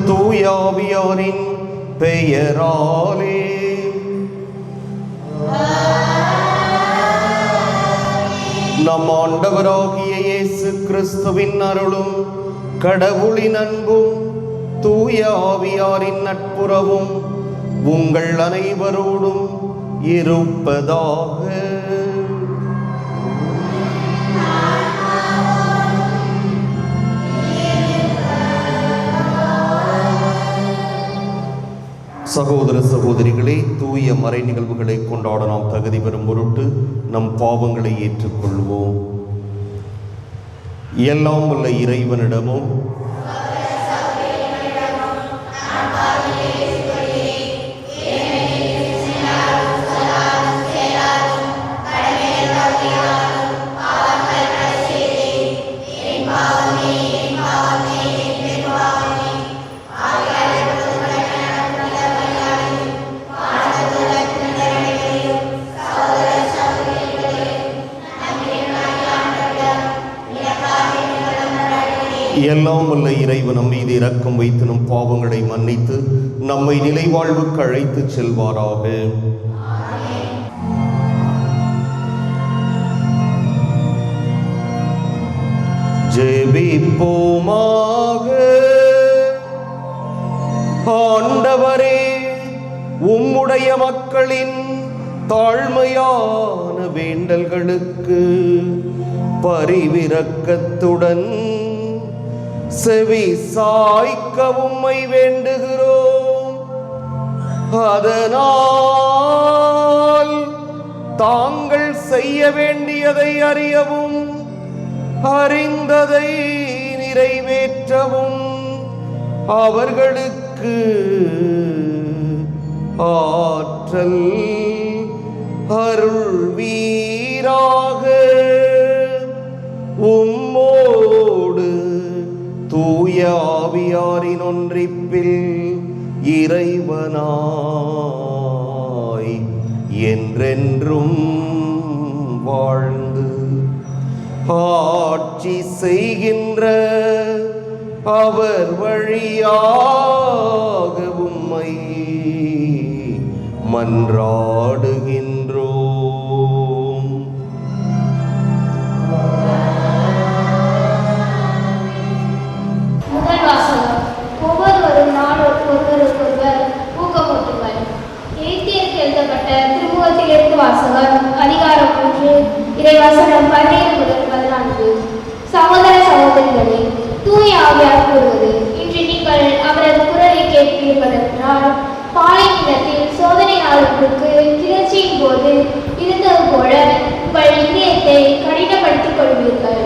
தூயாவியாரின் பெயராலே. நம் ஆண்டவராகிய இயேசு கிறிஸ்துவின் அருளும் கடவுளின் அன்பும் தூய ஆவியாரின் நட்புறவும் உங்கள் அனைவரோடும் இருப்பதாக. சகோதர சகோதரிகளே, தூய மறை நிகழ்வுகளை கொண்டாட நாம் தகுதி பெறும் பொருட்டு நம் பாவங்களை ஏற்றுக்கொள்வோம். எல்லாம் உள்ள இறைவனிடமும் எல்லாம் வல்ல இறைவன் நம் மீது இரக்கம் வைத்து நம் பாவங்களை மன்னித்து நம்மை நிலைவாழ்வுக்கு அழைத்து செல்வாராக. ஜெபிப்போமாக. ஆண்டவரே, உம்முடைய மக்களின் தாழ்மையான வேண்டல்களுக்கு பரிவிரக்கத்துடன் செவி சாய்க்க உம்மை வேண்டுகிறோம். அதனால் தாங்கள் செய்ய வேண்டியதை அறியவும் அறிந்ததை நிறைவேற்றவும் அவர்களுக்கு ஆற்றல் அருள்வீராக. உம்மோடு தூய ஆவியாரின் ஒன்றிப்பில் இறைவனாய் என்றென்றும் வாழ்ந்து ஆட்சி செய்கின்ற அவர் வழியாக உம்மை மன்றாடுகின்றோம். அதிகாரம் 3 இறைவசனம் 17 முதல் 14. சகோதர சகோதரிகளே, தூய ஆவியார் கூறுவது, இன்று நீங்கள் அவரது குரலை கேட்பீர்கள் என்றால் பாலைநிலத்தில் சோதனை நாளுக்கு கிளர்ச்சியின் போது இருந்தது போல உங்கள் இதயத்தை கடினப்படுத்திக் கொள்வீர்கள்.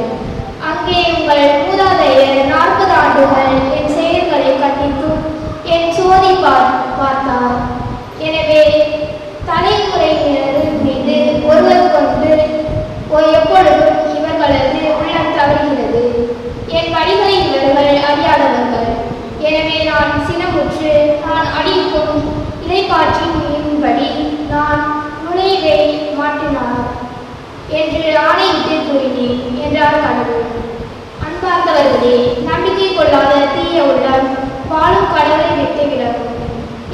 அங்கே உங்கள் மூதாதையர் 40 ஆண்டுகள் என் செயல்களை கண்டித்தும் என் சோதி பார்த்தார். எனவே தலைமுறையினர் மீது ஒருவர் கொண்டு எப்பொழுதும் இவர்களது உள்ளம் தவறுகிறது. என் வழிகளை இவர்கள் அறியாதவர்கள். எனவே நான் சினமுற்று நான் அடிக்கும் இலைப்பாற்றின்படி நான் நுழைவை மாற்றினார் என்று ஆணையிட்டு கூறினேன் என்றார் கடவுள். அன்பார்ந்தவர்களே, நம்பிக்கை கொள்ளாத தீய உள்ளம் வாழும் கடவுளை விட்டு விலகும்.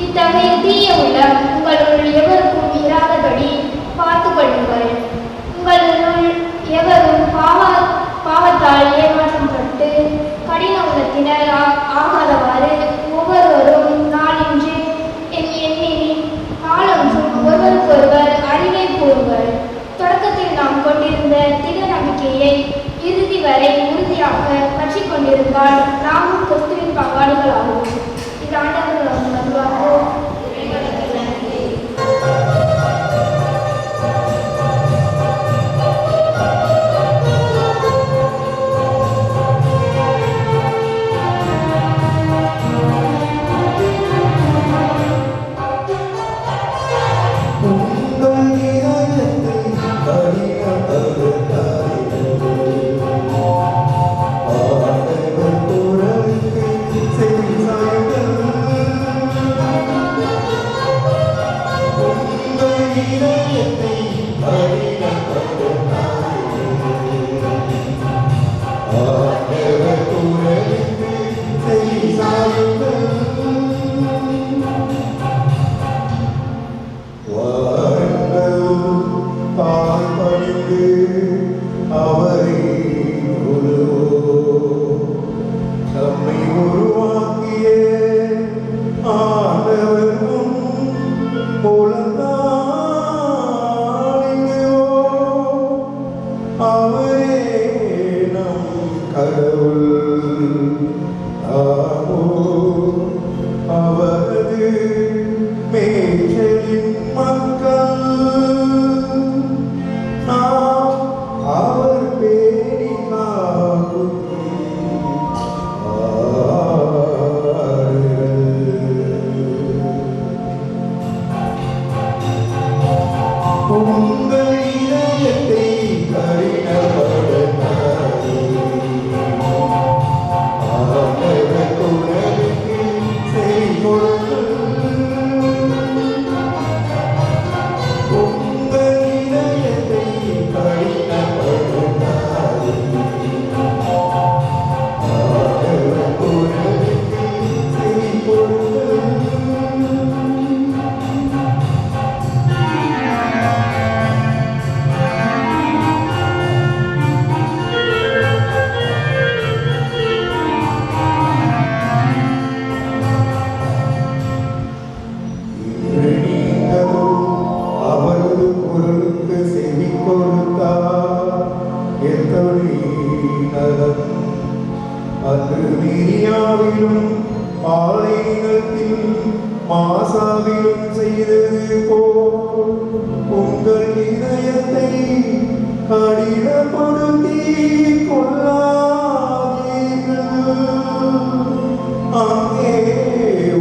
இத்தகைய தீய உள்ளம் உங்களுள் எவருக்கும் இராதபடி பார்த்து கொள்ளுங்கள். உங்களுள் எவரும் பாவத்தால் ஏமாற்றப்பட்டு கடின உள்ளத்தினர் ஆகாதவாறு ஒவ்வொருவரும் நாளின்றி எண்ணி நாளொன்றும் ஒருவருக்கொருவர் அறிவை கூறுங்கள். தொடக்கத்தில் நாம் கொண்டிருந்த திட நம்பிக்கையை இறுதி வரை உறுதியாக பற்றி கொண்டிருந்தால் நாமும் கிறிஸ்துவின் பங்காளிகள் ஆகும். இது ஆண்டவர்கள் பாலைநிலத்தில் மாசாவிலும் செய்தது போல் உங்கள் இதயத்தை கடினப்படுத்தி கொள்ளாதீர்கள். அங்கே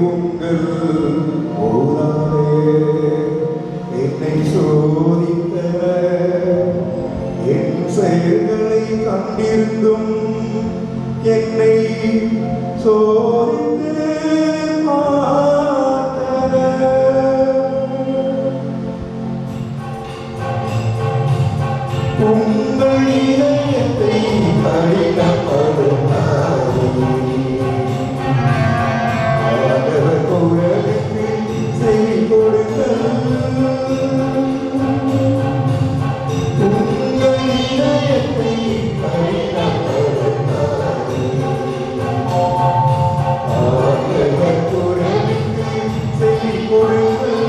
உங்கள் போராளே என்னை சோதித்தனர். என் செயல்களை கண்டிருந்தும் என்னை சோதித்து உங்கள் இதயத்தை ஆண்டவர் குரலுக்கு செவி கொடுங்கள். உங்கள் இதயத்தை ஆண்டவர் குரலுக்கு செவி கொடுங்கள்.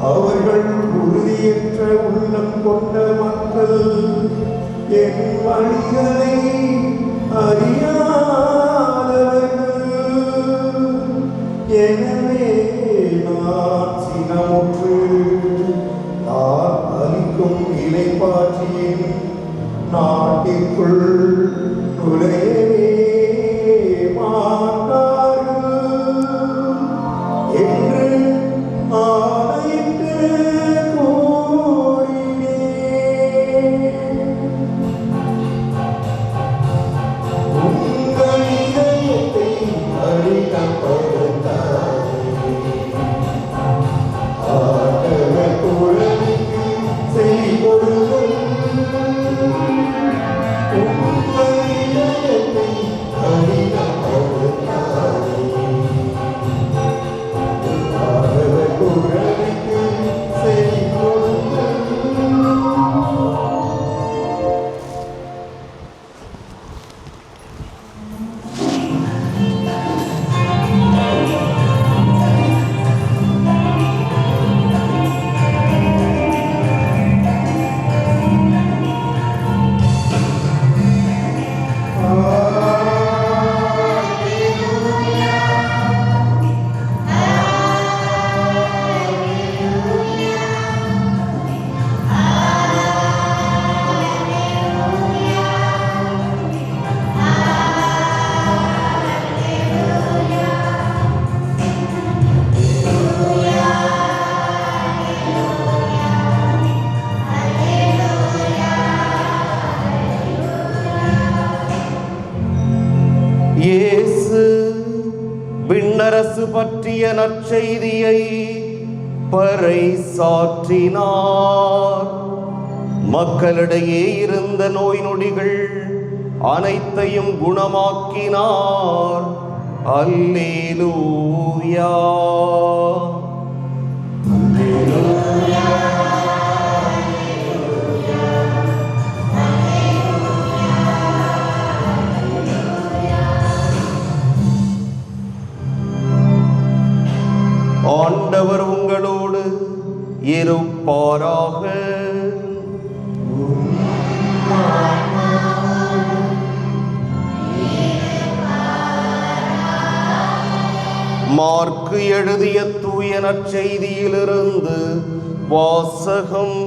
அவர்கள் உறுதியற்ற உள்ளம் கொண்ட மக்கள் என் வழிகளை அறியாதவர்கள். எனவே நான் சினமுற்று நான் அளிக்கும் இலைப்பாற்றியின் நாட்டிற்குள் நுழையவே மாட்டார்கள் என்று ஆணையிட்டு கூறினேன். உங்கள் இதயத்தை ஆண்டவர் குரலுக்கு செவி கொடுங்கள். உங்கள் இதயத்தை ஆண்டவர் குரலுக்கு செவி கொடுங்கள். இயேசு விண்ணரசு பற்றிய நற்செய்தியை பறைசாற்றினார். மக்களிடையே இருந்த நோய் நொடிகள் அனைத்தையும் குணமாக்கினார். அல்லேலூயா. ஆண்டவர் உங்களோடு இருப்பாராக. மார்க்கு எழுதிய தூய நற்செய்தியிலிருந்து வாசகம்.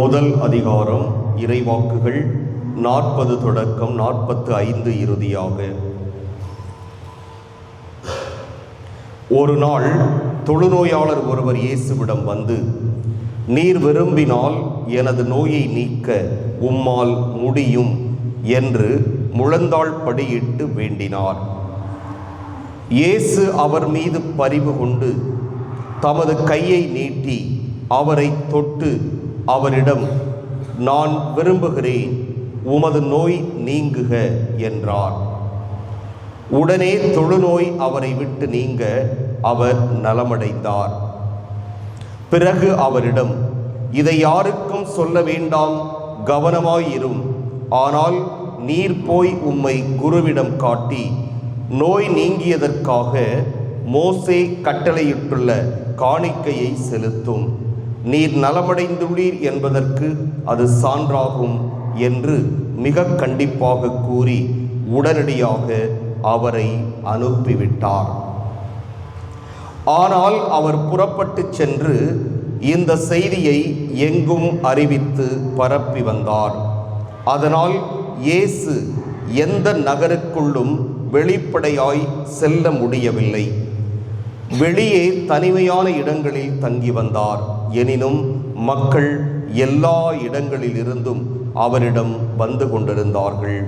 முதல் அதிகாரம் இறைவாக்குகள் 40 தொடக்கம் 45 இறுதியாக. ஒரு நாள் தொழுநோயாளர் ஒருவர் இயேசுவிடம் வந்து, நீர் விரும்பினால் எனது நோயை நீக்க உம்மால் முடியும் என்று முழந்தாள் படியிட்டு வேண்டினார். இயேசு அவர் மீது பரிவு கொண்டு தமது கையை நீட்டி அவரை தொட்டு அவரிடம், நான் விரும்புகிறேன், உமது நோய் நீங்குக என்றார். உடனே தொழுநோய் அவரை விட்டு நீங்க அவர் நலமடைந்தார். பிறகு அவரிடம், இதை யாருக்கும் சொல்ல வேண்டாம், கவனமாயிரும். ஆனால் நீர் போய் உம்மை குருவிடம் காட்டி நோய் நீங்கியதற்காக மோசே கட்டளையிட்டுள்ள காணிக்கையை செலுத்தும். நீர் நலமடைந்துள்ளீர் என்பதற்கு அது சான்றாகும் என்று மிக கண்டிப்பாக கூறி உடனடியாக அவரை அனுப்பிவிட்டார். ஆனால் அவர் புறப்பட்டு சென்று இந்த செய்தியை எங்கும் அறிவித்து பரப்பி வந்தார். அதனால் இயேசு எந்த நகருக்குள்ளும் வெளிப்படையாய் செல்ல முடியவில்லை. வெளியே தனிமையான இடங்களில் தங்கி வந்தார். எனினும் மக்கள் எல்லா இடங்களிலிருந்தும் அவரிடம் வந்து கொண்டிருந்தார்கள்.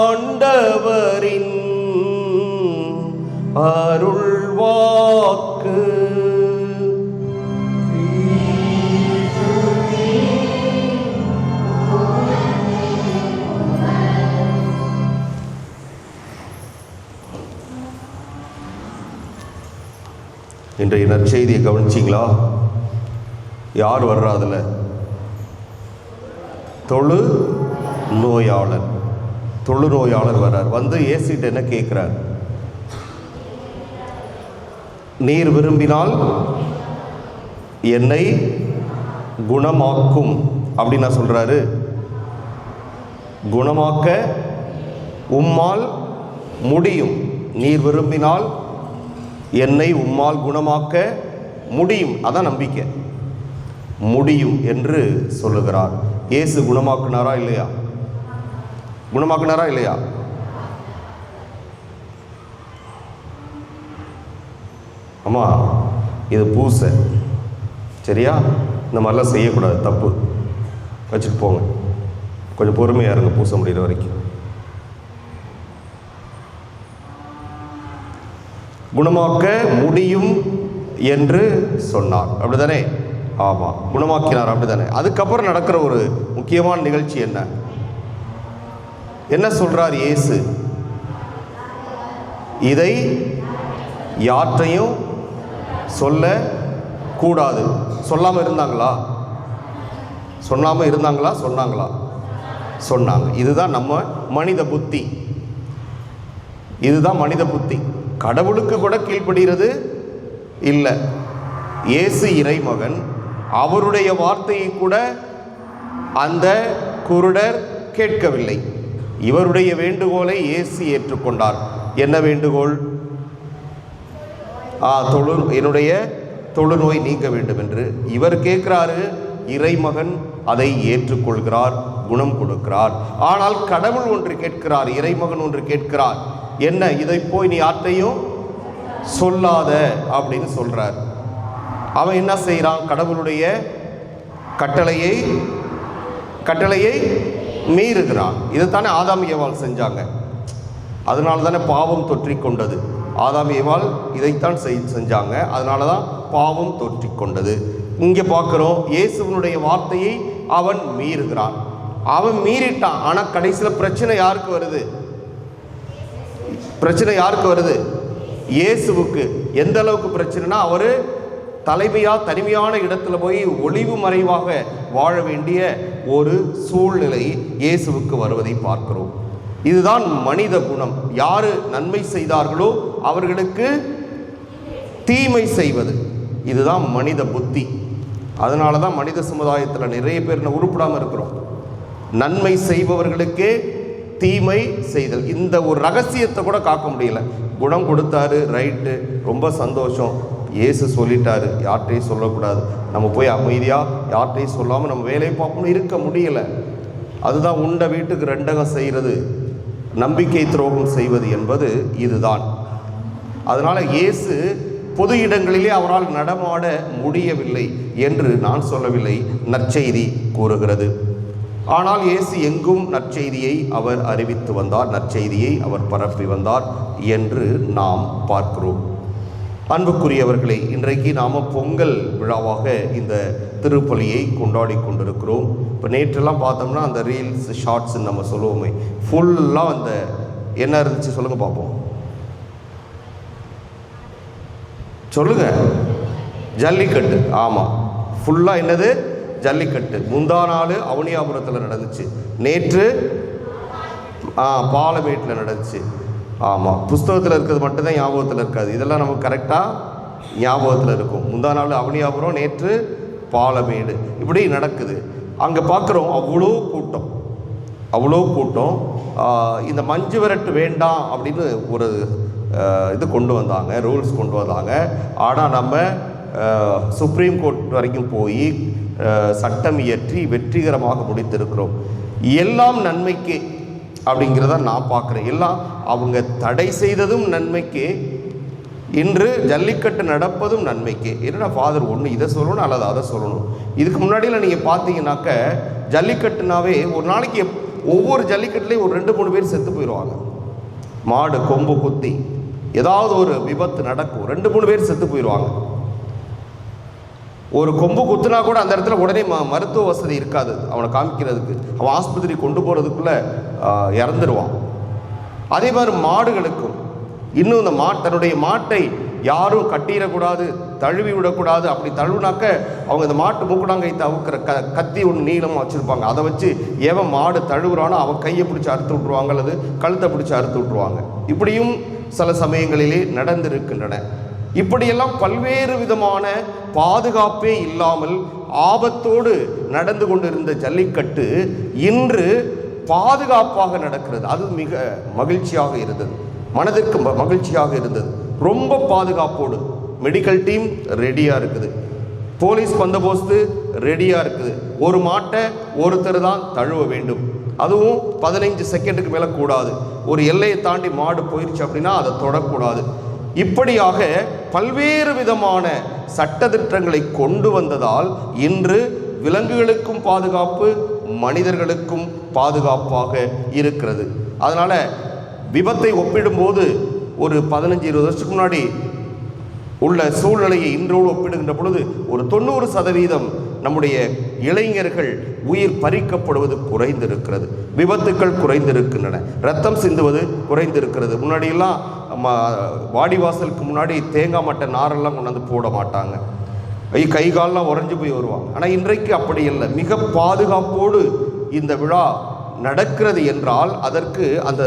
ஆண்டவரின் அருள்வாக்கு. இன்றைய நற்செய்தியை கவனிச்சிங்களா? யார் வர்றா அதில்? தொழுநோயாளர் வர்றார். வந்து இயேசுகிட்ட என்ன கேட்குறார்? நீர் விரும்பினால் என்னை குணமாக்கும் அப்படின்னு சொல்றாரு. குணமாக்க உம்மால் முடியும். நீர் விரும்பினால் என்னை உம்மால் குணமாக்க முடியும். அதான் நம்பிக்கை. முடியும் என்று சொல்லுகிறார். இயேசு குணமாக்குனாரா இல்லையா? குணமாக்குனாரா இல்லையா? அம்மா, இது பூசை, சரியா? இந்த மாதிரிலாம் செய்யக்கூடாது, தப்பு. வச்சுட்டு போங்க, கொஞ்சம் பொறுமையாக இருங்க பூச முடிகிற வரைக்கும். குணமாக்க முடியும் என்று சொன்னார், அப்படிதானே? ஆமாம், குணமாக்கினார், அப்படிதானே? அதுக்கப்புறம் நடக்கிற ஒரு முக்கியமான நிகழ்ச்சி என்ன சொல்றார் இயேசு? இதை யார்கிட்டையும் சொல்ல கூடாது. சொல்லாமல் இருந்தாங்களா? சொன்னாங்களா? சொன்னாங்க. இதுதான் நம்ம மனித புத்தி. இதுதான் மனித புத்தி. கடவுளுக்கு கூட கீழ்ப்படுகிறது இல்லை. இயேசு இறைமகன், அவருடைய வார்த்தையை கூட அந்த குருடர் கேட்கவில்லை. இவருடைய வேண்டுகோளை இயேசு ஏற்றுக்கொண்டார். என்ன வேண்டுகோள்? என்னுடைய தொழுநோய் நீங்க வேண்டும் என்று இவர் கேட்கிறாரு. இறைமகன் அதை ஏற்றுக்கொள்கிறார், குணம் கொடுக்கிறார். ஆனால் கடவுள் ஒன்று கேட்கிறார், இறைமகன் ஒன்று கேட்கிறார். என்ன? இதை போய் நீ யார்ட்டையும் சொல்லாத அப்படின்னு சொல்றார். அவன் என்ன செய்யறான்? கடவுளுடைய கட்டளையை மீறுகிறான். இதைத்தானே ஆதாம் ஏவாள் செஞ்சாங்க. அதனால தானே பாவம் தொற்றிக்கொண்டது. ஆதாம் ஏவாள் இதைத்தான் செஞ்சாங்க. அதனால தான் பாவம் தொற்றிக்கொண்டது. இங்கே பார்க்குறோம், இயேசுவனுடைய வார்த்தையை அவன் மீறுகிறான். அவன் மீறிட்டான். ஆனால் கடைசியில் பிரச்சனை யாருக்கு வருது? இயேசுவுக்கு. எந்த அளவுக்கு பிரச்சனைனா, அவர் தனிமையான இடத்துல போய் ஒளிவு மறைவாக வாழ வேண்டிய ஒரு சூழ்நிலை இயேசுவுக்கு வருவதை பார்க்கிறோம். இதுதான் மனித குணம். யாரு நன்மை செய்தார்களோ அவர்களுக்கு தீமை செய்வது, இதுதான் மனித புத்தி. அதனால தான் மனித சமுதாயத்தில் நிறைய பேர் உருப்படாமல் இருக்கிறோம். நன்மை செய்பவர்களுக்கே தீமை செய்தல். இந்த ஒரு ரகசியத்தை கூட காக்க முடியல. குணம் கொடுத்தாரு, ரைட்டு, ரொம்ப சந்தோஷம். இயேசு சொல்லிட்டாரு, யார்கிட்டையும் சொல்லக்கூடாது. நம்ம போய் அமைதியாக யார்கிட்டையும் சொல்லாமல் நம்ம வேலையை பார்க்கணும், இருக்க முடியலை. அதுதான் உண்ட வீட்டுக்கு ரெண்டகம் செய்கிறது, நம்பிக்கை துரோகம் செய்வது என்பது இதுதான். அதனால் இயேசு பொது இடங்களிலே அவரால் நடமாட முடியவில்லை என்று நான் சொல்லவில்லை, நற்செய்தி கூறுகிறது. ஆனால் இயேசு எங்கும் நற்செய்தியை அவர் அறிவித்து வந்தார், நற்செய்தியை அவர் பரப்பி வந்தார் என்று நாம் பார்க்கிறோம். அன்புக்குரியவர்களே, இன்றைக்கு நாம் பொங்கல் விழாவாக இந்த திருப்பலியை கொண்டாடி கொண்டிருக்கிறோம். இப்போ நேற்றெல்லாம் பார்த்தோம்னா அந்த ரீல்ஸ் ஷார்ட்ஸ்ன்னு நம்ம சொல்லுவோமே, ஃபுல்லாக அந்த என்ன இருந்துச்சு சொல்லுங்கள் பார்ப்போம், சொல்லுங்கள். ஜல்லிக்கட்டு. ஆமாம், ஃபுல்லாக என்னது? ஜல்லிக்கட்டு. முந்தா நாள் அவனியாபுரத்தில் நடந்துச்சு, நேற்று பாலமேட்டில் நடந்துச்சு. ஆமாம், புஸ்தகத்தில் இருக்கிறது மட்டும்தான் ஞாபகத்தில் இருக்காது, இதெல்லாம் நமக்கு கரெக்டாக ஞாபகத்தில் இருக்கும். முந்தா நாள் அவனியாபுரம், நேற்று பாலமேடு, இப்படி நடக்குது. அங்கே பார்க்குறோம் அவ்வளோ கூட்டம், அவ்வளோ கூட்டம். இந்த மஞ்சு விரட்டு வேண்டாம் அப்படின்னு ஒரு இது கொண்டு வந்தாங்க, ரூல்ஸ் கொண்டு வந்தாங்க. ஆனால் நம்ம சுப்ரீம் கோர்ட் வரைக்கும் போய் சட்டம் இயற்றி வெற்றிகரமாக முடித்திருக்கிறோம். எல்லாம் நன்மைக்கு அப்படிங்கிறத நான் பார்க்குறேன். எல்லாம் அவங்க தடை செய்ததும் நன்மைக்கு, இன்று ஜல்லிக்கட்டு நடப்பதும் நன்மைக்கு. என்னடா ஃபாதர் ஒன்று இதை சொல்லணும் அல்லது அதை சொல்லணும்? இதுக்கு முன்னாடியில் நீங்கள் பார்த்தீங்கன்னாக்க ஜல்லிக்கட்டுனாவே ஒரு நாளைக்கு ஒவ்வொரு ஜல்லிக்கட்டுலேயும் ஒரு 2-3 பேர் செத்து போயிடுவாங்க. மாடு கொம்பு குத்தி ஏதாவது ஒரு விபத்து நடக்கும், 2-3 பேர் செத்து போயிடுவாங்க. ஒரு கொம்பு குத்துனா கூட அந்த இடத்துல உடனே மருத்துவ வசதி இருக்காது அவனை காமிக்கிறதுக்கு, அவன் ஆஸ்பத்திரி கொண்டு போகிறதுக்குள்ளே இறந்துடுவான். அதே மாதிரி மாடுகளுக்கும் இன்னும் இந்த தன்னுடைய மாட்டை யாரும் கட்டிடக்கூடாது, தழுவி விடக்கூடாது. அப்படி தழுவுனாக்க அவங்க இந்த மாட்டு மூக்குடாங்கை தவுக்கிற கத்தி ஒன்று நீளமாக வச்சுருப்பாங்க, அதை வச்சு எவன் மாடு தழுவுறானோ அவன் கையை பிடிச்சி அறுத்து விட்ருவாங்க அல்லது கழுத்தை பிடிச்சி அறுத்து விட்ருவாங்க. இப்படியும் சில சமயங்களிலே நடந்திருக்கின்றன. இப்படியெல்லாம் பல்வேறு விதமான பாதுகாப்பே இல்லாமல் ஆபத்தோடு நடந்து கொண்டிருந்த ஜல்லிக்கட்டு இன்று பாதுகாப்பாக நடக்கிறது. அது மிக மகிழ்ச்சியாக இருந்தது, மனதிற்கு மகிழ்ச்சியாக இருந்தது. ரொம்ப பாதுகாப்போடு மெடிக்கல் டீம் ரெடியாக இருக்குது, போலீஸ் பந்தோபஸ்து ரெடியாக இருக்குது. ஒரு மாட்டை ஒருத்தர் தான் தழுவ வேண்டும், அதுவும் 15 செகண்டுக்கு மேலே கூடாது. ஒரு எல்லையை தாண்டி மாடு போயிடுச்சு அப்படின்னா அதை தொடக்கூடாது. இப்படியாக பல்வேறு விதமான சட்டதிட்டங்களை கொண்டு வந்ததால் இன்று விலங்குகளுக்கும் பாதுகாப்பு, மனிதர்களுக்கும் பாதுகாப்பாக இருக்கிறது. அதனால் விபத்தை ஒப்பிடும்போது ஒரு 15-20 வருஷத்துக்கு முன்னாடி உள்ள சூழ்நிலையை இன்றோடு ஒப்பிடுகின்ற பொழுது ஒரு 90% நம்முடைய இளைஞர்கள் உயிர் பறிக்கப்படுவது குறைந்திருக்கிறது, விபத்துக்கள் குறைந்திருக்கின்றன, ரத்தம் சிந்துவது குறைந்திருக்கிறது. முன்னாடியெல்லாம் வாடிவாசலுக்கு முன்னாடி தேங்காய் மட்டை நாரெல்லாம் கொண்டாந்து போட மாட்டாங்க, கை காலெலாம் உறைஞ்சு போய் வருவாங்க. ஆனால் இன்றைக்கு அப்படி இல்லை, மிக பாதுகாப்போடு இந்த விழா நடக்கிறது என்றால் அதற்கு அந்த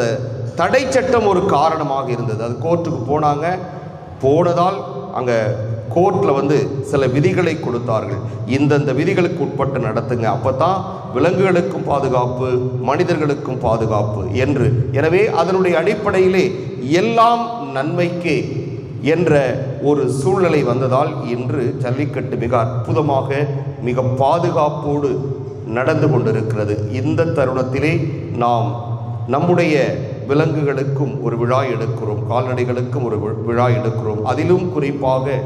தடை சட்டம் ஒரு காரணமாக இருந்தது. அது கோர்ட்டுக்கு போனாங்க, போனதால் அங்கே கோர்ட்டில் சில விதிகளை கொடுத்தார்கள், இந்தந்த விதிகளுக்கு உட்பட்டு நடத்துங்க, அப்போ தான் விலங்குகளுக்கும் பாதுகாப்பு, மனிதர்களுக்கும் பாதுகாப்பு என்று. எனவே அதனுடைய அடிப்படையிலே எல்லாம் நன்மைக்கே என்ற ஒரு சூழ்நிலை வந்ததால் இன்று ஜல்லிக்கட்டு மிக அற்புதமாக மிக பாதுகாப்போடு நடந்து கொண்டிருக்கிறது. இந்த தருணத்திலே நாம் நம்முடைய விலங்குகளுக்கும் ஒரு விழா எடுக்கிறோம், கால்நடைகளுக்கும் ஒரு விழா எடுக்கிறோம். அதிலும் குறிப்பாக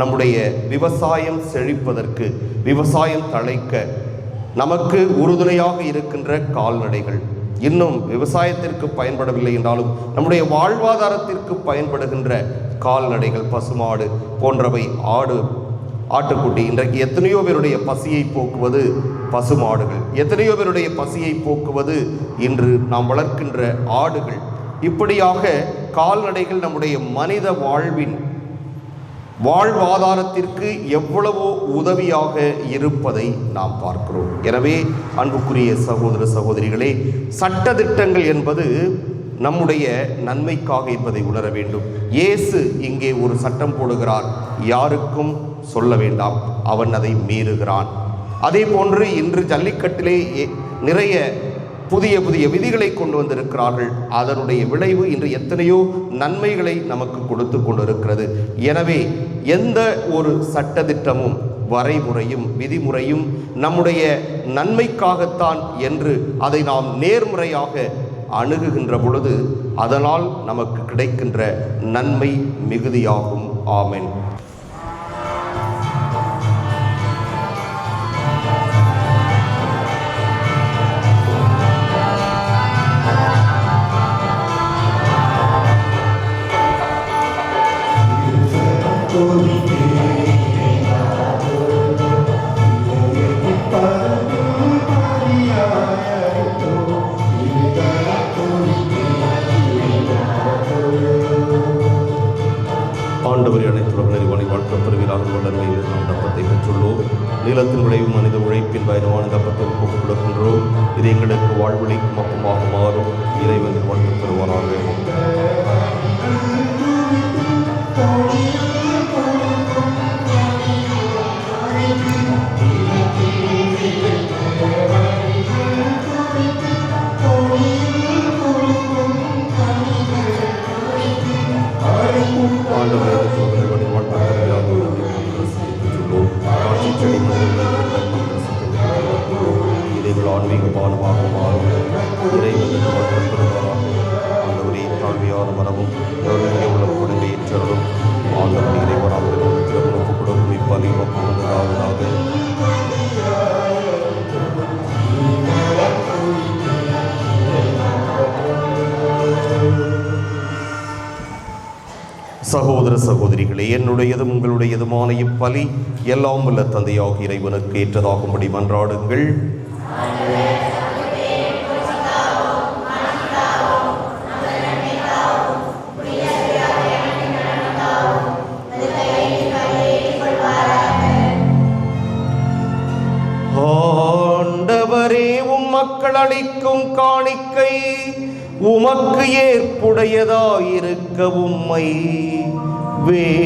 நம்முடைய விவசாயம் செழிப்பதற்கு, விவசாயம் தழைக்க நமக்கு உறுதுணையாக இருக்கின்ற கால்நடைகள், இன்னும் விவசாயத்திற்கு பயன்படவில்லை என்றாலும் நம்முடைய வாழ்வாதாரத்திற்கு பயன்படுகின்ற கால்நடைகள், பசுமாடு போன்றவை, ஆட்டுக்குட்டி. இன்றைக்கு எத்தனையோ பேருடைய பசியை போக்குவது பசுமாடுகள், எத்தனையோ பேருடைய பசியை போக்குவது இன்று நாம் வளர்க்கின்ற ஆடுகள். இப்படியாக கால்நடைகள் நம்முடைய மனித வாழ்வாதாரத்திற்கு எவ்வளவோ உதவியாக இருப்பதை நாம் பார்க்கிறோம். எனவே அன்புக்குரிய சகோதர சகோதரிகளே, சட்டதிட்டங்கள் என்பது நம்முடைய நன்மைக்காக என்பதை உணர வேண்டும். இயேசு இங்கே ஒரு சட்டம் போடுகிறார், யாருக்கும் சொல்ல வேண்டாம், அவன் அதை மீறுகிறான். அதே போன்று இன்று ஜல்லிக்கட்டிலே நிறைய புதிய புதிய விதிகளை கொண்டு வந்திருக்கிறார்கள். அதனுடைய விளைவு இன்று எத்தனையோ நன்மைகளை நமக்கு கொடுத்து கொண்டிருக்கிறது. எனவே எந்த ஒரு சட்டதிட்டமும் வரைமுறையும் விதிமுறையும் நம்முடைய நன்மைக்காகத்தான் என்று அதை நாம் நேர்முறையாக அணுகுகின்ற பொழுது அதனால் நமக்கு கிடைக்கின்ற நன்மை மிகுதியாகும். ஆமென். ஆண்டவரை அனைத்துலக நெறிவாளை வாழ்க்கை பெறுவீராக வளர்மையில் நாம் தப்பத்தை பெற்றுள்ளோம். நீளத்தின் விளைவு மனித உழைப்பின் பயணமான தப்பத்தை ஒப்புக் கொடுக்கின்றோம். இது எங்களுக்கு வாழ்வழிக்கும் அப்பமாக மாறும். இறைவன் வாழ்க்கை பெறுவாராக. ஆன்மீக பாலமாக மாறும். இறைவன் வாழ்க்கை பெறுவாராக. ஆண்டவரே தாழ்மையான மனமும் உள்ள கொடுமை ஏற்றலும் ஆண்டவரை இறைவராக ஒப்புக் கொடுக்கும் இப்பலி வந்ததாவதாக. சகோதர சகோதரிகளே, என்னுடையதும் உங்களுடையதுமான இப்பலி எல்லாம் உள்ள தந்தையாக இறைவனுக்கு ஏற்றதாகும்படி மன்றாடுங்கள். ஆண்டவரே, மக்கள் அளிக்கும் காணிக்கை உமக்கு ஏற்புடையதாயிருக்க உம்மை வேண்டுகிறோம்.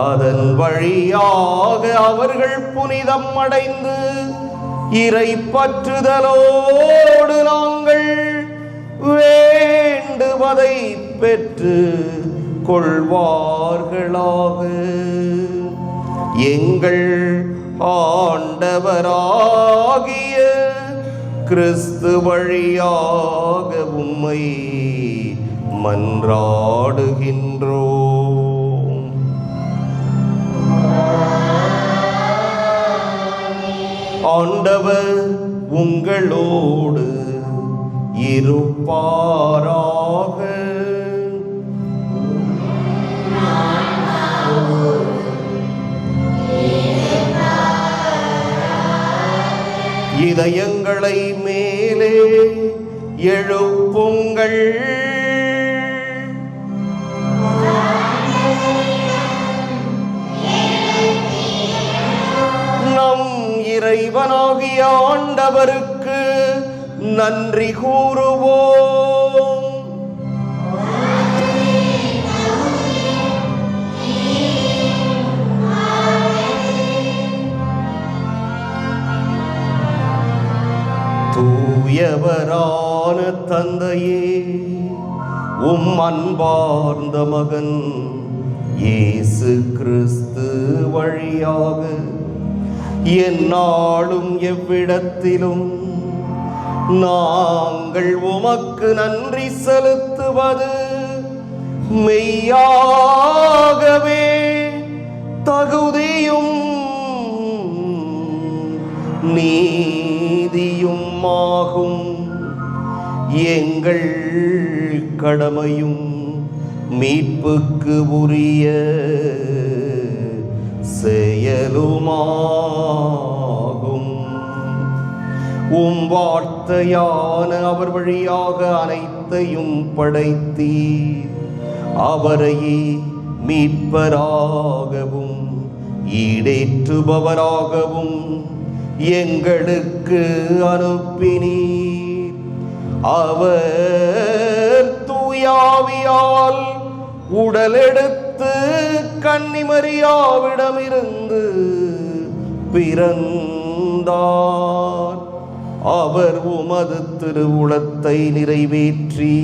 அதன் வழியாக அவர்கள் புனிதம் அடைந்து இறை பற்றுதலோடு நாங்கள் வேண்டுவதை பெற்று கொள்வார்களாக. எங்கள் ஆண்டவராகிய கிறிஸ்து வழியாக உம்மை மன்றாடுகின்றோம். ஆண்டவர் உங்களோடு இருப்பாராக. இதயங்களை மேலே எழுப்புங்கள். நம் இறைவனாகிய ஆண்டவருக்கு நன்றி கூறுவோம். தூயவரான தந்தையே, உம் அன்பார்ந்த மகன் இயேசு கிறிஸ்து வழியாக எந்நாளும் எவ்விடத்திலும் நாங்கள் உமக்கு நன்றி செலுத்துவது மெய்யாகவே தகுதியும் நீதியும் ஆகும். எங்கள் கடமையும் மீட்புக்கு உரிய செயலுமாகும். உம் வார்த்தையான அவர் வழியாக அனைத்தையும் படைத்தீர். அவரையே மீட்பராகவும் ஈடேற்றுபவராகவும் எங்களுக்கு அனுப்பினீர். அவர் தூயாவியால் உடலெடுத்து கன்னிமரியாவிடமிருந்து பிறந்தார். அவர் உமது திருவுளத்தை நிறைவேற்றி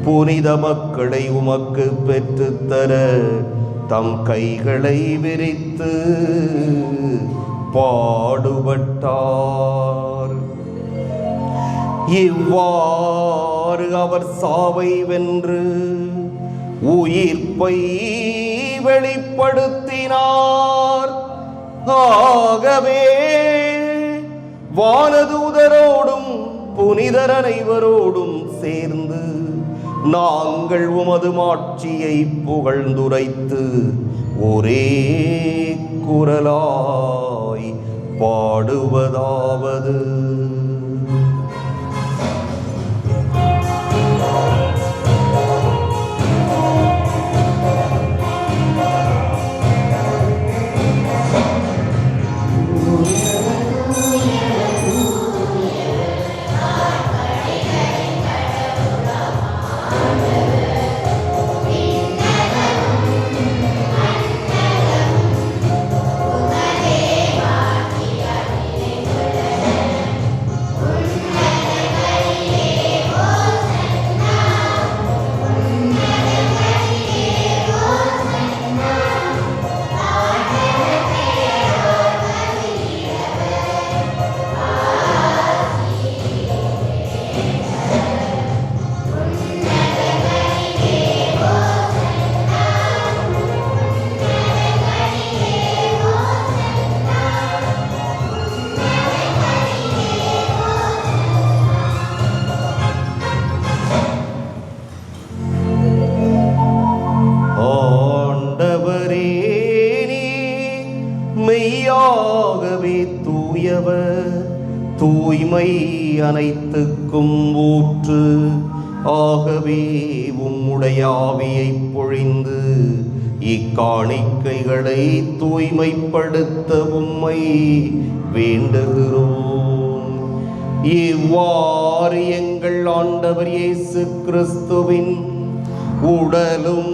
புனித மக்களை உமக்கு பெற்றுத்தர தம் கைகளை விரித்து பாடுபட்டார். இவ்வாறு அவர் சாவை வென்று உயிர்ப்பை வெளிப்படுத்தினார். ஆகவே வானதூதரோடும் புனிதர் அனைவரோடும் சேர்ந்து நாங்கள் உமது மாட்சியை புகழ்ந்துரைத்து ஒரே குரலாய் பாடுவதாவது: மெய்யாகவே தூயவர், தூய்மை அனைத்துக்கும் ஊற்று. ஆகவே உம்முடைய ஆவியைப் பொழிந்து இக்காணிக்கைகளை தூய்மைப்படுத்த உம்மை வேண்டுகிறோம். இவ்வாறு எங்கள் ஆண்டவர் இயேசு கிறிஸ்துவின் உடலும்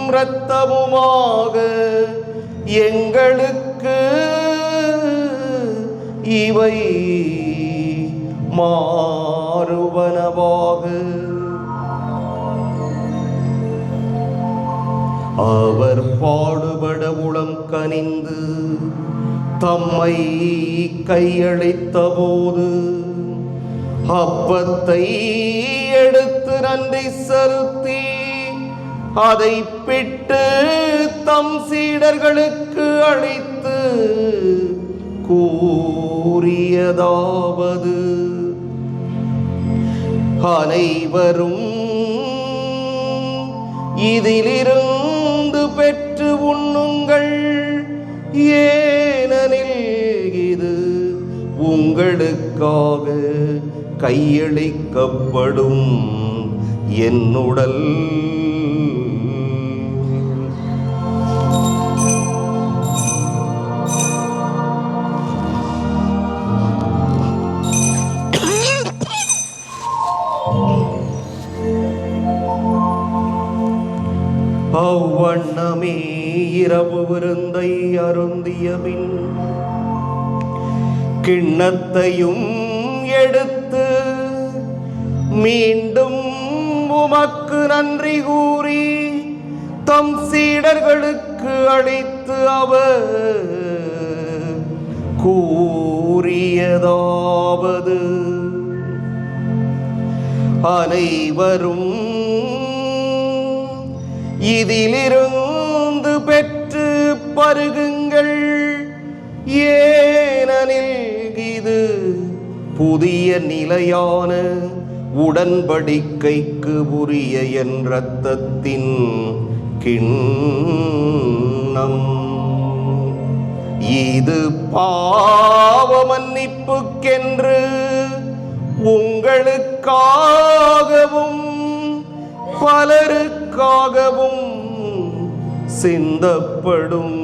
இரத்தமுமாக எங்களுக்கு இவை மாறுவனவாக. அவர் பாடுபட உளம் கனிந்து தம்மை கையளித்த போது அப்பத்தை எடுத்து நன்றி செலுத்தி அதை பிட்டு தம் சீடர்களுக்கு அளித்து கூறியதாவது: அனைவரும் இதிலிருந்து பெற்று உண்ணுங்கள், ஏனெனில் இது உங்களுக்காக கையளிக்கப்படும் என் உடல். அவ்வண்ணமே இரவு விருந்தை அருந்திய பின் கிண்ணத்தையும் எடுத்து மீண்டும் உமக்கு நன்றி கூறி தம் சீடர்களுக்கு அளித்து அவர் கூறியதாவது: அனைவரும் இதிலிருந்து பெற்று பருகுங்கள், ஏனெனில் இது புதிய நிலையான உடன்படிக்கைக்கு உரிய என் இரத்தத்தின் கிண்ணம். இது பாவ மன்னிப்புக்கென்று உங்களுக்காகவும் பலருக்காகவும் சிந்தப்படும்.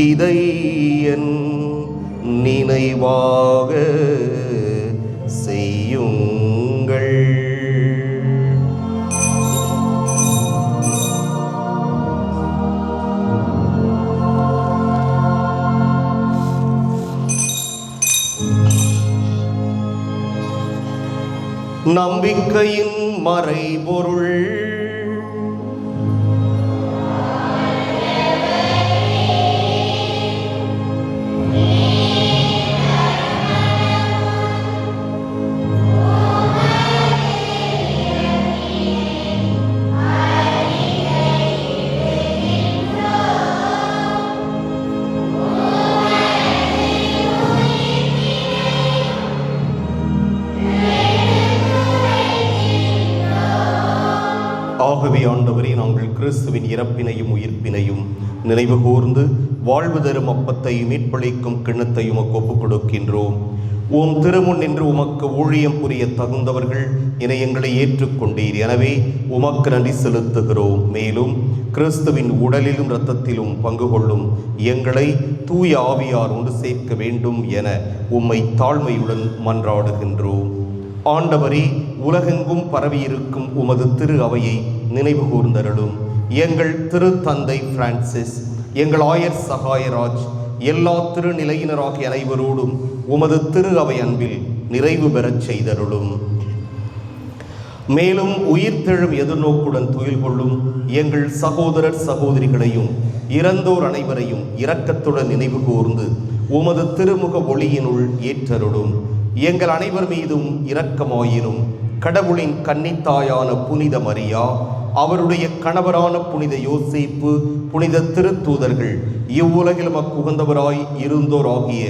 இதை என் நினைவாக செய்யுங்கள். நம்பிக்கையின் மறைபொருள். ஆகவே ஆண்டவரே, நாங்கள் கிறிஸ்துவின் இறப்பினையும் உயிர்ப்பினையும் நினைவு கூர்ந்து வாழ்வு தரும் அப்பத்தை மீட்பளிக்கும் கிண்ணத்தையும் உமக்கு ஒப்புக் கொடுக்கின்றோம். உம் திருமுன் நின்று உமக்கு ஊழியம் புரிய தகுந்தவர்கள் என எங்களை ஏற்றுக்கொண்டீர். எனவே உமக்கு நன்றி செலுத்துகிறோம். மேலும் கிறிஸ்துவின் உடலிலும் இரத்தத்திலும் பங்கு கொள்ளும் எங்களை தூய ஆவியார் ஒன்று சேர்க்க வேண்டும் என உம்மை தாழ்மையுடன் மன்றாடுகின்றோம். ஆண்டவரே, உலகெங்கும் பரவியிருக்கும் உமது திரு அவையை நினைவு கூர்ந்தருளும். எங்கள் திரு தந்தை பிரான்சிஸ், எங்கள் ஆயர் சகாயராஜ், எல்லா திருநிலையினராகிய அனைவரோடும் உமது திரு அவை அன்பில் நிறைவு பெறச் செய்தருளும். மேலும் உயிர்த்தெழும் எதிர்நோக்குடன் துயில் கொள்ளும் எங்கள் சகோதரர் சகோதரிகளையும் இறந்தோர் அனைவரையும் இரக்கத்துடன் நினைவு கூர்ந்து உமது திருமுக ஒளியினுள் ஏற்றருளும். எங்கள் அனைவர் மீதும் இரக்கமாயினும். கடவுளின் கன்னித்தாயான புனித மரியா, அவருடைய கணவரான புனித யோசேப்பு, புனித திருத்தூதர்கள், இவ்வுலகில் மக்குகந்தவராய் இருந்தோர் ஆகிய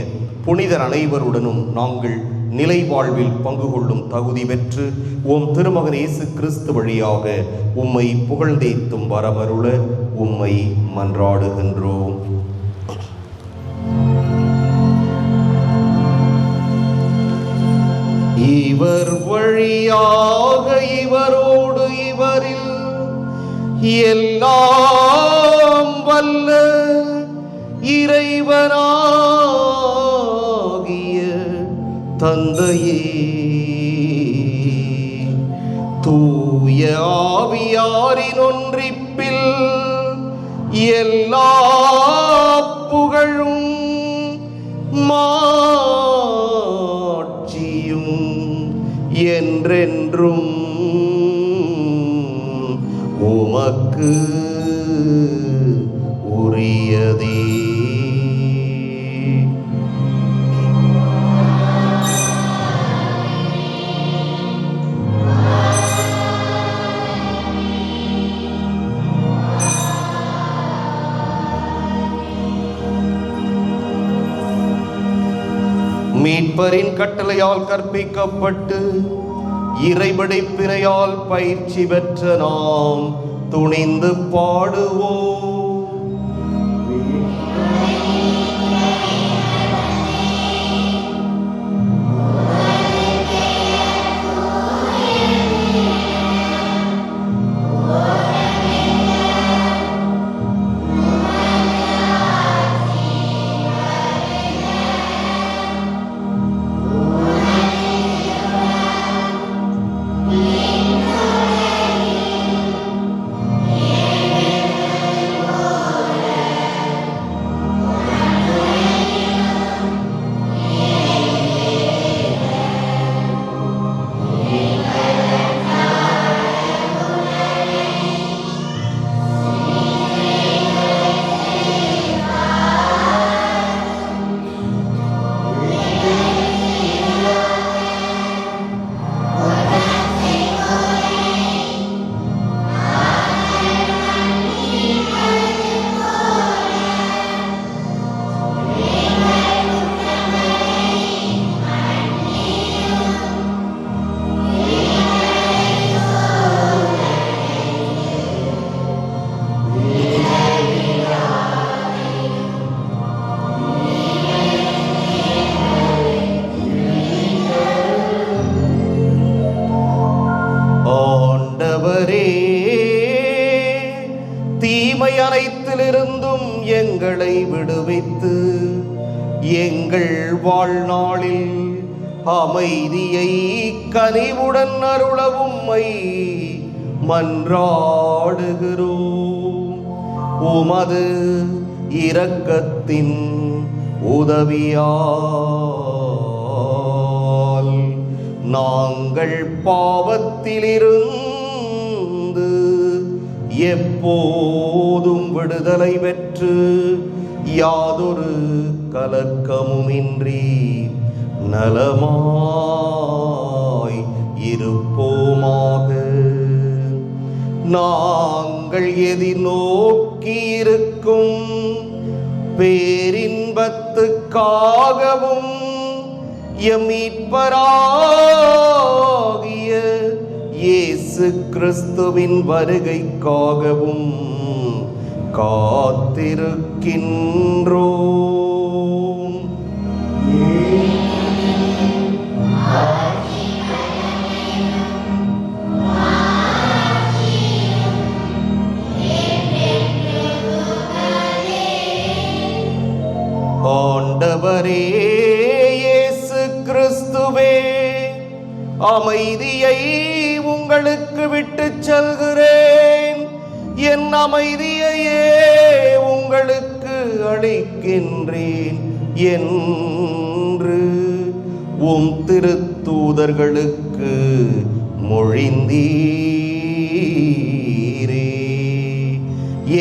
புனிதர் அனைவருடனும் நாங்கள் நிலை வாழ்வில் பங்கு கொள்ளும் தகுதி பெற்று உம் திருமகன் இயேசு கிறிஸ்து வழியாக உம்மை புகழ்ந்தேத்தும் வரமருள உம்மை மன்றாடுகின்றோம். இவர் வழியாக இவரோடு இவரில் எல்லாம் வல்ல இறைவனாகிய தந்தையே, தூய ஆவியாரின் ஒன்றிப்பில் எல்லா புகழும் மாட்சியும் என்றென்றும் உமக்கு உரியதே. மீட்பரின் கட்டளையால் கற்பிக்கப்பட்டு இறைபடைப்பினையால் பயிற்சி பெற்ற நாம் துணிந்து பாடுவோம். தீமை அனைத்திலிருந்தும் எங்களை விடுவித்து எங்கள் வாழ்நாளில் அமைதியை கனிவுடன் அருள உம்மை மன்றாடுகிறோம். உமது இரக்கத்தின் உதவியால் நாங்கள் பாவத்திலிருந்து எப்போதும் விடுதலை பெற்று யாதொரு கலக்கமுமின்றி நலமாய் இருப்போமாக. நாங்கள் எதிர்நோக்கி இருக்கும் பேரின்பத்துக்காகவும் எம் மீட்பராகிய இயேசு கிறிஸ்துவின் வருகைக்காகவும் காத்திருக்கின்றோம். ஆண்டவரே இயேசு கிறிஸ்துவே, அமைதியை உங்களுக்கு விட்டுச் செல்கிறேன், என் அமைதியையே உங்களுக்கு அளிக்கின்றேன் என்று உம் திருத்தூதர்களுக்கு மொழிந்தீரே.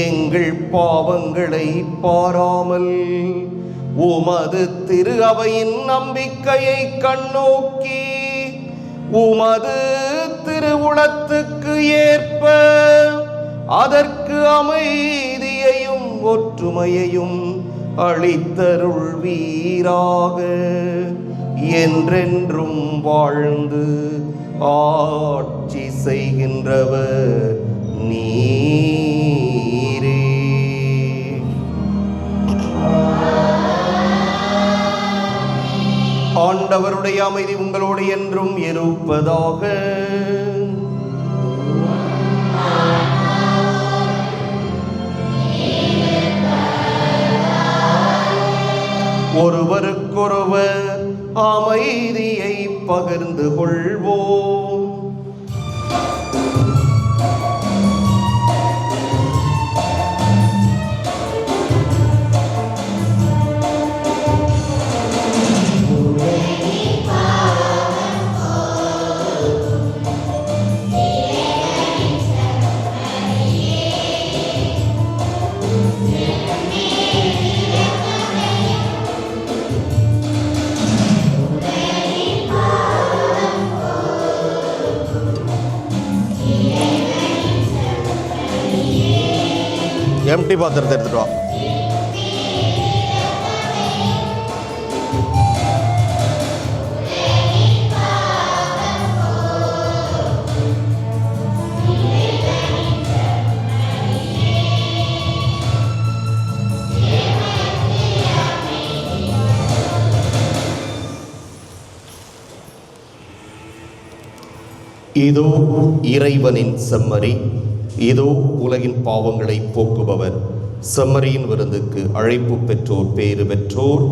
எங்கள் பாவங்களை பாராமல் உமது திரு அவையின் நம்பிக்கையை கண்ணோக்கி உமது திருவுளத்துக்கு ஏற்ப அதற்கு அமைதியையும் ஒற்றுமையையும் அளித்தருள்வீராக. என்றென்றும் வாழ்ந்து ஆட்சி செய்கின்றவர் நீரே. ஆண்டவருடைய அமைதி உங்களோடு என்றும் இருப்பதாக. ஒருவருக்கொருவர் அமைதியை பகிர்ந்து கொள்வோம். எம்டி பாத்திரத்தை எடுத்துட்டு வா. இதோ இறைவனின் செம்மறி, இதோ உலகின் பாவங்களை போக்குபவர். செம்மறியின் விருந்துக்கு அழைப்பு பெற்றோர் பேறு பெற்றோர்.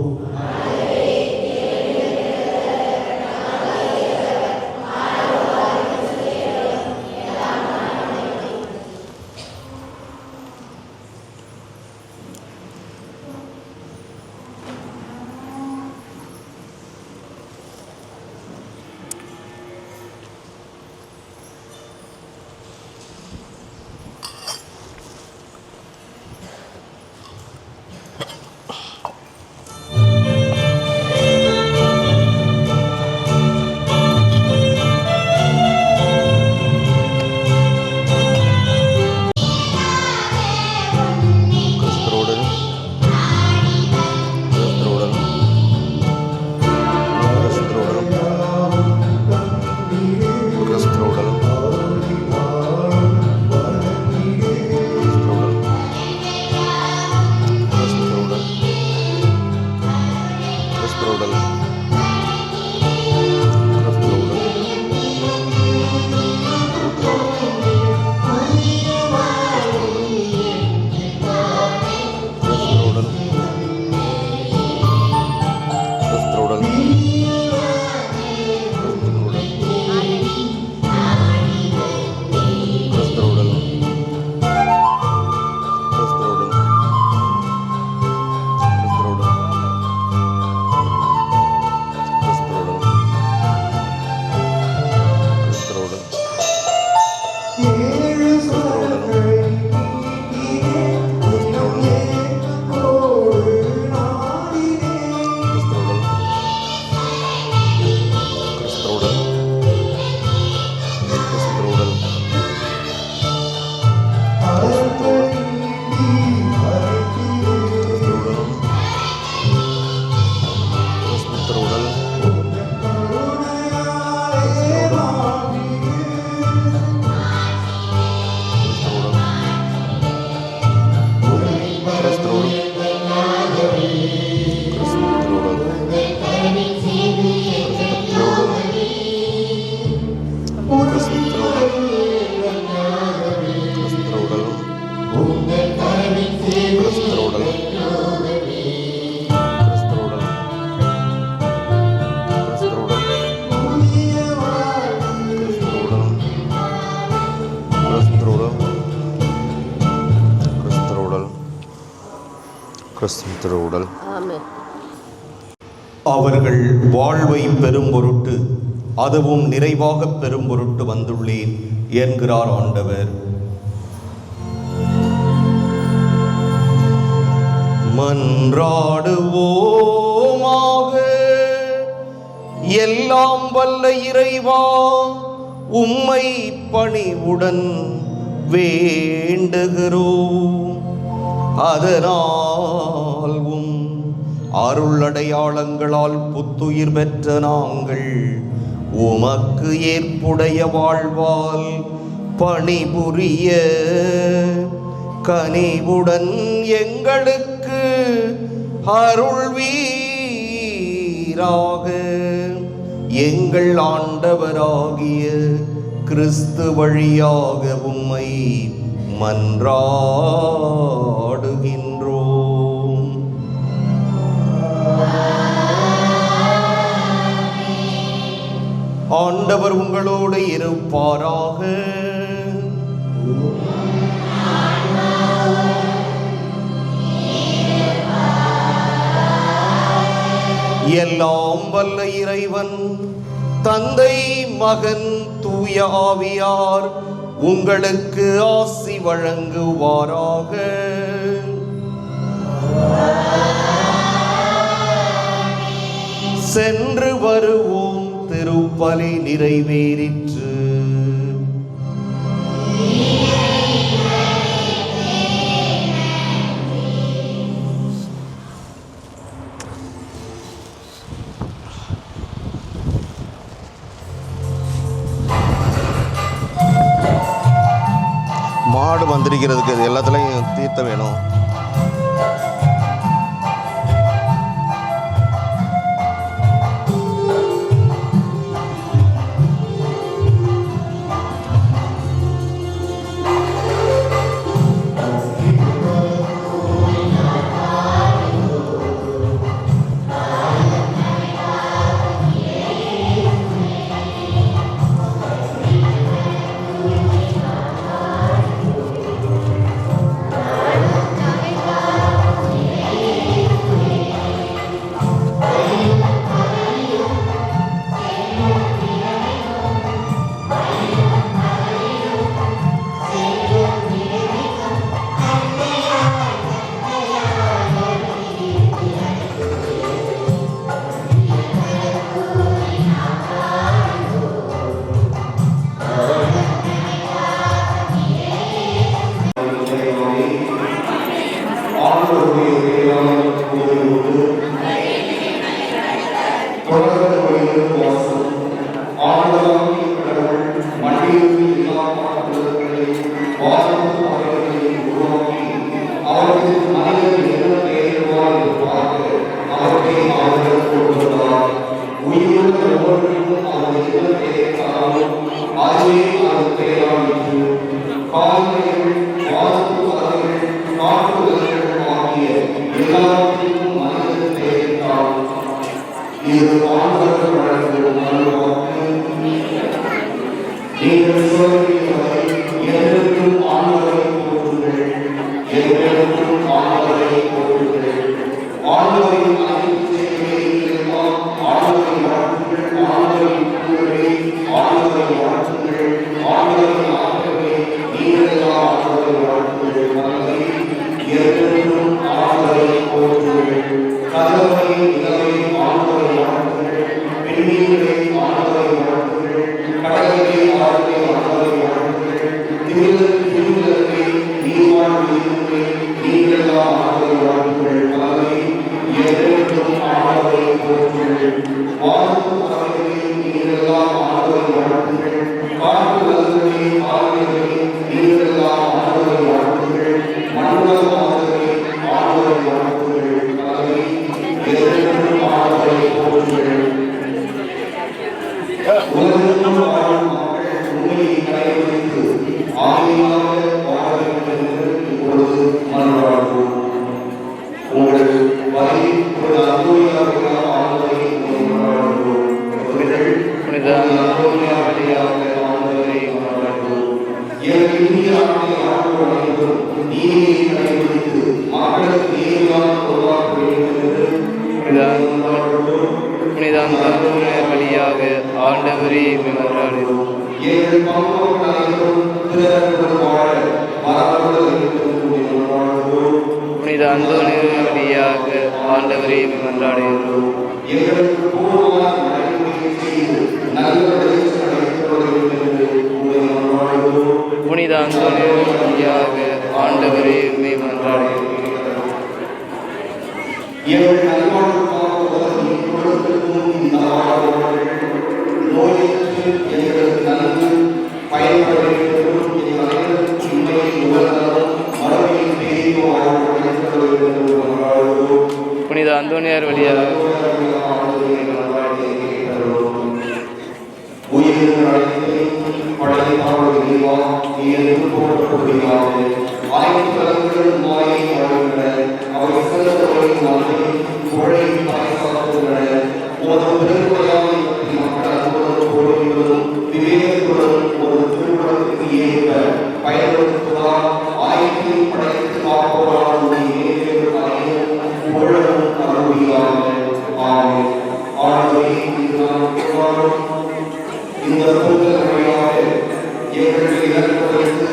கிறிஸ்துவின் திருவுடல். ஆமென். அவர்கள் வாழ்வை பெரும் பொருட்டு, அதுவும் நிறைவாக பெரும் பொருட்டு வந்துள்ளேன் என்கிறார் ஆண்டவர். மன்றாடுவோமாக. எல்லாம் வல்ல இறைவா, உம்மை பணிவுடன் வேண்டுகிறோம். அதனால் அருள் அடையாளங்களால் புத்துயிர் பெற்ற நாங்கள் உமக்கு ஏற்புடைய வாழ்வால் பணிபுரிய கனிவுடன் எங்களுக்கு அருள்வீராக. எங்கள் ஆண்டவராகிய கிறிஸ்து வழியாக உம்மை மன்றாடுகின்றோம். ஆண்டவர் உங்களோடு இருப்பாராக. எல்லாம் வல்ல இறைவன் தந்தை, மகன், தூய ஆவியார் உங்களுக்கு ஆசி வழங்குவாராக. சென்று வருவோம். திருப்பலி நிறைவேறிற்று. மாடு மந்திரிக்கிறதுக்கு இது எல்லாத்துலேயும் தீர்த்த வேணும். ஆண்டவரை வாழ்த்துங்கள். ஆண்டவரை ஆண்டவரே, நீங்கள் எல்லாம் ஆண்டவரே மன்றாடுகிறோம். எங்கள் பங்குகள் அனைத்தும் பிறருடன் வாழ மரபுகள் அனைத்தும் வாழ்கிறோம். புனித அந்தோனியார் வழியாக ஆண்டவரே மன்றாடுகிறோம். எங்களுக்கு பூர்வமான நடைமுறை செய்து நல்ல விளைச்சல் அளித்தவர்கள் என்று உங்களை வாழ்கிறோம். புனித அந்தோனியார் வழியாக ஆண்டவரே மன்றாடுகிறோம். எங்கள் நல்வாழ்வுக்காக உலகில் கொடுத்திருக்கும் இந்த வாழ்வுகள் நோயற்று எங்களுக்கு நன்கு பயன்பட வேண்டும். எங்கள் அனைவருக்கும் உண்மையில் உலகம் மறுமையில் பெரிய வாழ்வு அளித்தவர்கள் என்று வாழ்கிறோம். புனித அந்தோனியார் வழியாக உயிரின் அனைத்தையும் படைப்பாளர் இறைவா, நீர் போற்றப்படுவீராக. அனைத்து கலங்கள் மாயை வாழ்கின்றன, அவை சிறந்தவர்களின் நன்மை புகழையும் பாதுகாக்கின்றன. உமது பெருமையால் மக்கள் அன்புடன் போடுவதும் விவேகத்துடன் ஒரு திருமணத்துக்கு ஏற்ப பயன்படுத்துவதால் அனைத்தையும் படைத்து காப்பவரால் புகழும் அருள்வீராக. ஆமென். ஆண்டவரே, இந்த கூட்டல் வழியாக எங்களுக்கு இலக்குகளுக்கு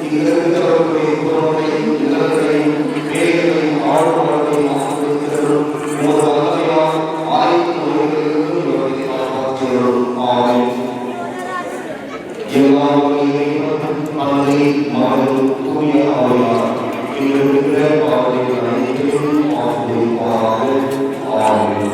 இங்கிருந்தவர்களுடைய குடும்பத்தையும் நிலங்களையும் வேலைகளையும் ஆழ்வார்களையும் ஆசிரியர்களும் உமது வல்லமையால் அனைத்து நோய்களிலிருந்தும் இவர்களை காப்பாற்றுகிறோம். ஆமென். எல்லாம் தந்தை மகன் தூய ஆவியார் எங்களுடைய பாவங்களை அனைத்தையும் ஆசீர்வதிப்பாராக. ஆமென்.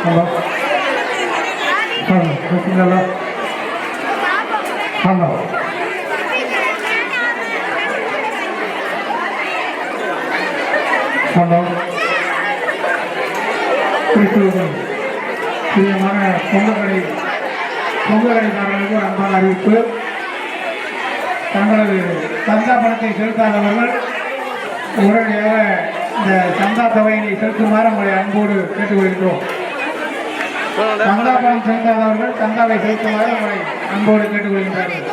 Halo. Halo, bismillah. Halo. Halo. கிறிஸ்துவின் பிரியமான பொங்கல்காரர்களுக்கு அன்பான அறிவிப்பு. தங்களது சந்தா பணத்தை செலுத்தாதவர்கள் உடனடியாக இந்த சந்தா தொகையினை செலுத்துமாறு உங்களை அன்போடு கேட்டுக்கொள்கிறோம். சந்தா பணம் செலுத்தாதவர்கள் சந்தாவை செலுத்துமாறு உங்களை அன்போடு கேட்டுக்கொள்கின்றார்கள்.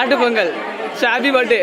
மாட்டு பொங்கல். Happy birthday.